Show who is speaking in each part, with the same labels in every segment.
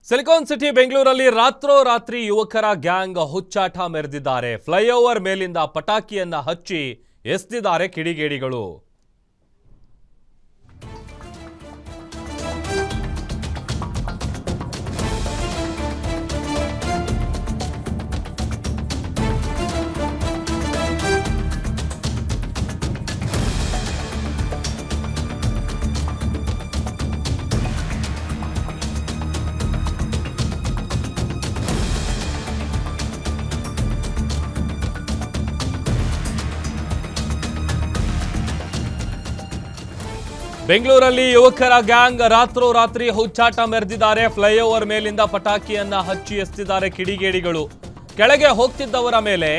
Speaker 1: Silicon city ಬೆಂಗಳೂರಲ್ಲಿ ರಾತ್ರೋರಾತ್ರಿ ಯುವಕರ ಗ್ಯಾಂಗ್ ಹುಚ್ಚಾಟ ಮೆರೆದಿದ್ದಾರೆ. ಫ್ಲೈಓವರ್ ಮೇಲಿಂದ ಪಟಾಕಿಯನ್ನ ಹಚ್ಚಿ ಎಸೆದಿದ್ದಾರೆ ಕಿಡಿಗೇಡಿಗಳು. ಬೆಂಗಳೂರಲ್ಲಿ ಯುವಕರ ಗ್ಯಾಂಗ್ ರಾತ್ರೋರಾತ್ರಿ ಹುಚ್ಚಾಟ ಮೆರೆದಿದ್ದಾರೆ. ಫ್ಲೈಓವರ್ ಮೇಲಿಂದ ಪಟಾಕಿಯನ್ನ ಹಚ್ಚಿ ಎಸೆದಿದ್ದಾರೆ ಕಿಡಿಗೇಡಿಗಳು. ಕೆಳಗೆ ಹೋಗ್ತಿದ್ದವರ ಮೇಲೆ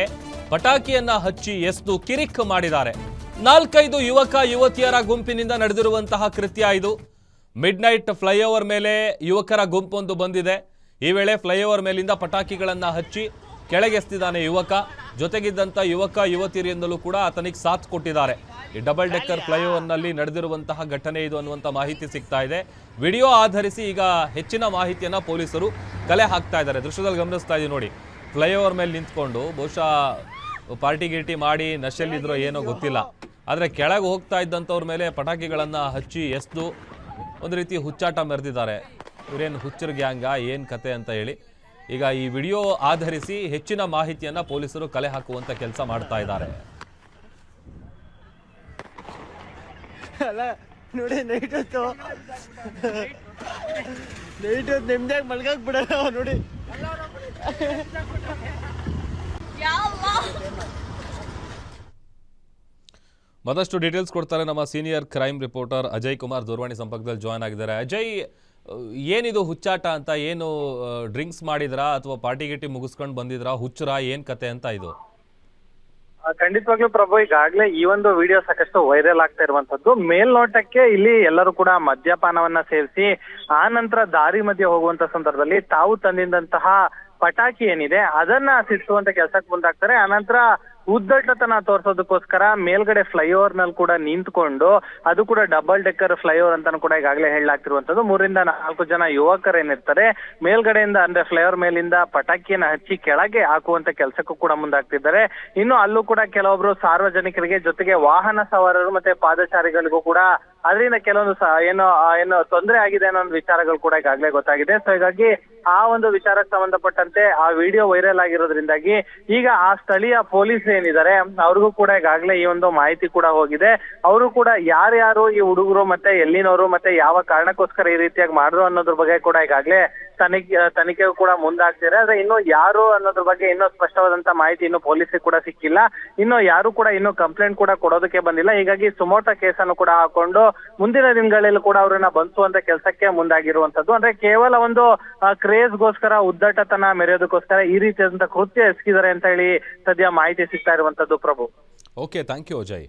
Speaker 1: ಪಟಾಕಿಯನ್ನ ಹಚ್ಚಿ ಎಸೆದು ಕಿರಿಕ್ ಮಾಡಿದ್ದಾರೆ. 4-5 ಯುವಕ ಯುವತಿಯರ ಗುಂಪಿನಿಂದ ನಡೆದಿರುವಂತಹ ಕೃತ್ಯ ಇದು. ಮಿಡ್ ನೈಟ್ ಫ್ಲೈಓವರ್ ಮೇಲೆ ಯುವಕರ ಗುಂಪೊಂದು ಬಂದಿದೆ. ಈ ವೇಳೆ ಫ್ಲೈಓವರ್ ಮೇಲಿಂದ ಪಟಾಕಿಗಳನ್ನ ಹಚ್ಚಿ ಕೆಳಗೆ ಎಸೆದಿದ್ದಾನೆ ಯುವಕ. ಜೊತೆಗಿದ್ದಂಥ ಯುವಕ ಯುವತಿಯರಿಂದಲೂ ಕೂಡ ಆತನಿಗೆ ಸಾಥ್ ಕೊಟ್ಟಿದ್ದಾರೆ. ಈ ಡಬಲ್ ಡೆಕ್ಕರ್ ಫ್ಲೈಓವರ್ನಲ್ಲಿ ನಡೆದಿರುವಂತಹ ಘಟನೆ ಇದು ಅನ್ನುವಂಥ ಮಾಹಿತಿ ಸಿಗ್ತಾ ಇದೆ. ವಿಡಿಯೋ ಆಧರಿಸಿ ಈಗ ಹೆಚ್ಚಿನ ಮಾಹಿತಿಯನ್ನ ಪೊಲೀಸರು ಕಲೆ ಹಾಕ್ತಾ ಇದ್ದಾರೆ. ದೃಶ್ಯದಲ್ಲಿ ಗಮನಿಸ್ತಾ ಇದ್ದೀವಿ ನೋಡಿ. ಫ್ಲೈಓವರ್ ಮೇಲೆ ನಿಂತ್ಕೊಂಡು ಬಹುಶಃ ಪಾರ್ಟಿ ಗಿರ್ಟಿ ಮಾಡಿ ನಶೆಯಲ್ಲಿದ್ರೋ ಏನೋ ಗೊತ್ತಿಲ್ಲ. ಆದರೆ ಕೆಳಗೆ ಹೋಗ್ತಾ ಇದ್ದಂಥವ್ರ ಮೇಲೆ ಪಟಾಕಿಗಳನ್ನು ಹಚ್ಚಿ ಎಸೆದು ಒಂದು ರೀತಿ ಹುಚ್ಚಾಟ ಮೆರೆದಿದ್ದಾರೆ. ಇವರೇನು ಹುಚ್ಚರ ಗ್ಯಾಂಗ ಏನು ಕತೆ ಅಂತ ಹೇಳಿ ಈಗ ಈ ವಿಡಿಯೋ ಆಧರಿಸಿ ಹೆಚ್ಚಿನ ಮಾಹಿತಿಯನ್ನ ಪೊಲೀಸರು ಕಲೆ ಹಾಕುವಂತ ಕೆಲಸ ಮಾಡ್ತಾ ಇದ್ದಾರೆ.
Speaker 2: ನೋಡಿ ನೈಟ್ ಹೊತ್ತು ನಿಮ್ದಾಗ ಮಲ್ಗಾಕ್ ಬಿಡಲ್ಲ ನೋಡಿ.
Speaker 1: ಮತ್ತಷ್ಟು ಡೀಟೇಲ್ಸ್ ಕೊಡ್ತಾರೆ ನಮ್ಮ senior crime reporter Ajay Kumar ದೂರವಾಣಿ ಸಂಪರ್ಕದಲ್ಲಿ ಜಾಯ್ನ್ ಆಗಿದ್ದಾರೆ. ಅಜಯ್, ಏನಿದು ಹುಚ್ಚಾಟ ಅಂತ? ಏನು ಡ್ರಿಂಕ್ಸ್ ಮಾಡಿದ್ರಾ ಅಥವಾ ಪಾರ್ಟಿ ಗಿಟಿ ಮುಗಿಸ್ಕೊಂಡು ಬಂದಿದ್ರಾ? ಹುಚ್ಚರಾ? ಏನ್ ಕತೆ ಅಂತ ಇದು?
Speaker 3: ಖಂಡಿತವಾಗ್ಲೂ ಪ್ರಭು, ಈಗಾಗಲೇ ಈ ಒಂದು ವಿಡಿಯೋ ಸಾಕಷ್ಟು ವೈರಲ್ ಆಗ್ತಾ ಇರುವಂತದ್ದು. ಮೇಲ್ನೋಟಕ್ಕೆ ಇಲ್ಲಿ ಎಲ್ಲರೂ ಕೂಡ ಮದ್ಯಪಾನವನ್ನ ಸೇವಿಸಿ ಆ ನಂತರ ದಾರಿ ಮಧ್ಯೆ ಹೋಗುವಂತ ಸಂದರ್ಭದಲ್ಲಿ ತಾವು ತಂದಿದ್ದಂತಹ ಪಟಾಕಿ ಏನಿದೆ ಅದನ್ನ ಸಿಡಿಸುವಂತ ಕೆಲಸಕ್ಕೆ ಮುಂದಾಗ್ತಾರೆ. ಆನಂತರ ಉದ್ದಟತನ ತೋರಿಸೋದಕ್ಕೋಸ್ಕರ ಮೇಲ್ಗಡೆ ಫ್ಲೈಓವರ್ ನಲ್ಲಿ ಕೂಡ ನಿಂತ್ಕೊಂಡು, ಅದು ಕೂಡ ಡಬಲ್ ಡೆಕ್ಕರ್ ಫ್ಲೈಓವರ್ ಅಂತಾನು ಕೂಡ ಈಗಾಗಲೇ ಹೇಳಲಾಗ್ತಿರುವಂತದ್ದು. 3-4 ಜನ ಯುವಕರೇನಿರ್ತಾರೆ ಮೇಲ್ಗಡೆಯಿಂದ ಅಂದ್ರೆ ಫ್ಲೈಓವರ್ ಮೇಲಿಂದ ಪಟಾಕಿಯನ್ನ ಹಚ್ಚಿ ಕೆಳಗೆ ಹಾಕುವಂತ ಕೆಲಸಕ್ಕೂ ಕೂಡ ಮುಂದಾಗ್ತಿದ್ದಾರೆ. ಇನ್ನು ಅಲ್ಲೂ ಕೂಡ ಕೆಲವೊಬ್ರು ಸಾರ್ವಜನಿಕರಿಗೆ ಜೊತೆಗೆ ವಾಹನ ಸವಾರರು ಮತ್ತೆ ಪಾದಚಾರಿಗಳಿಗೂ ಕೂಡ ಅದರಿಂದ ಕೆಲವೊಂದು ಏನು ತೊಂದರೆ ಆಗಿದೆ ಅನ್ನೋ ಒಂದು ವಿಚಾರಗಳು ಕೂಡ ಈಗಾಗಲೇ ಗೊತ್ತಾಗಿದೆ. ಸೊ ಹೀಗಾಗಿ ಆ ಒಂದು ವಿಚಾರಕ್ಕೆ ಸಂಬಂಧಪಟ್ಟಂತೆ ಆ ವಿಡಿಯೋ ವೈರಲ್ ಆಗಿರೋದ್ರಿಂದಾಗಿ ಈಗ ಆ ಸ್ಥಳೀಯ ಪೊಲೀಸ್ ಏನಿದ್ದಾರೆ ಅವ್ರಿಗೂ ಕೂಡ ಈಗಾಗಲೇ ಈ ಒಂದು ಮಾಹಿತಿ ಕೂಡ ಹೋಗಿದೆ. ಅವರು ಕೂಡ ಯಾರ್ಯಾರು ಈ ಹುಡುಗರು ಮತ್ತೆ ಎಲ್ಲಿನವರು ಮತ್ತೆ ಯಾವ ಕಾರಣಕ್ಕೋಸ್ಕರ ಈ ರೀತಿಯಾಗಿ ಮಾಡಿದ್ರು ಅನ್ನೋದ್ರ ಬಗ್ಗೆ ಕೂಡ ಈಗಾಗಲೇ ತನಿಖೆಗೂ ಕೂಡ ಮುಂದಾಗ್ತಿದ್ದಾರೆ. ಆದ್ರೆ ಇನ್ನು ಯಾರು ಅನ್ನೋದ್ರ ಬಗ್ಗೆ ಇನ್ನೂ ಸ್ಪಷ್ಟವಾದಂತ ಮಾಹಿತಿ ಇನ್ನು ಪೊಲೀಸರಿಗೆ ಕೂಡ ಸಿಕ್ಕಿಲ್ಲ. ಇನ್ನು ಯಾರು ಕೂಡ ಇನ್ನು ಕಂಪ್ಲೇಂಟ್ ಕೂಡ ಕೊಡೋದಕ್ಕೆ ಬಂದಿಲ್ಲ. ಹೀಗಾಗಿ ಸುಮೋಟೋ ಕೇಸನ್ನು ಕೂಡ ಹಾಕೊಂಡು ಮುಂದಿನ ದಿನಗಳಲ್ಲಿ ಕೂಡ ಅವರನ್ನ ಬಂಧಿಸುವಂತ ಕೆಲಸಕ್ಕೆ ಮುಂದಾಗಿರುವಂತದ್ದು. ಅಂದ್ರೆ ಕೇವಲ ಒಂದು ಕ್ರೇಜ್ಗೋಸ್ಕರ ಉದ್ದಟತನ ಮೆರೆಯೋದಕ್ಕೋಸ್ಕರ ಈ ರೀತಿಯಾದಂತ ಕೃತ್ಯ ಎಸಗಿದ್ದಾರೆ ಅಂತ ಹೇಳಿ ಸದ್ಯ ಮಾಹಿತಿ ಸಿಗ್ತಾ ಇರುವಂತದ್ದು. ಪ್ರಭು,
Speaker 1: ಓಕೆ, ಥ್ಯಾಂಕ್ ಯು ಅಜಯ್.